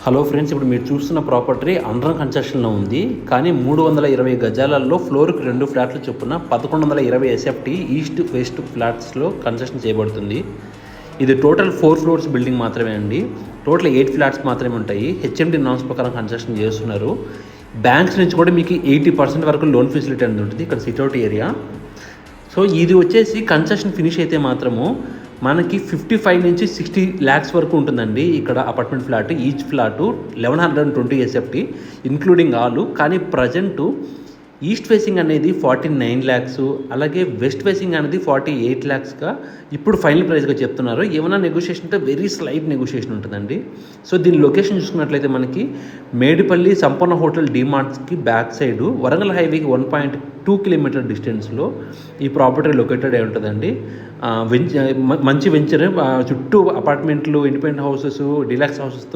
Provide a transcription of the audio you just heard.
Hello friends, ఇప్పుడు మీరు చూస్తున్న ప్రాపర్టీ అండర్ కన్స్ట్రక్షన్లో ఉంది. కానీ 320 గజాలలో ఫ్లోర్కి 2 ఫ్లాట్లు చొప్పున 1120 ఎస్ఎఫ్టీ ఈస్ట్ వెస్ట్ ఫ్లాట్స్లో కన్స్ట్రక్షన్ చేయబడుతుంది. ఇది టోటల్ 4 ఫ్లోర్స్ బిల్డింగ్ మాత్రమే అండి. టోటల్ 8 ఫ్లాట్స్ మాత్రమే ఉంటాయి. హెచ్ఎండి నామ్స్ ప్రకారం కన్స్ట్రక్షన్ చేస్తున్నారు. బ్యాంక్స్ నుంచి కూడా మీకు 80% వరకు లోన్ ఫెసిలిటీ అనేది ఉంటుంది. ఇక్కడ సిట్అవుట్ ఏరియా. సో ఇది వచ్చేసి కన్స్ట్రక్షన్ ఫినిష్ అయితే మాత్రము మనకి 55 నుంచి 60 ల్యాక్స్ వరకు ఉంటుందండి. ఇక్కడ apartment flat, each flat 1120 SFT including all. కానీ ప్రజెంటు ఈస్ట్ ఫేసింగ్ అనేది 49 ల్యాక్స్, అలాగే వెస్ట్ ఫేసింగ్ అనేది 48 ల్యాక్స్గా ఇప్పుడు ఫైనల్ ప్రైస్గా చెప్తున్నారు. ఏమైనా నెగోషియేషన్ అంటే వెరీ స్లైట్ నెగోషియేషన్ ఉంటుందండి. సో దీని లొకేషన్ చూసుకున్నట్లయితే మనకి మేడిపల్లి సంపూర్ణ హోటల్ డిమార్ట్స్కి బ్యాక్ సైడు వరంగల్ హైవేకి 1.2 కిలోమీటర్ డిస్టెన్స్లో ఈ ప్రాపర్టీ లొకేటెడ్ అయి ఉంటుందండి. మంచి వెంచర్, చుట్టూ అపార్ట్మెంట్లు, ఇండిపెండెంట్ హౌసెస్, డిలాక్స్ హౌసెస్తో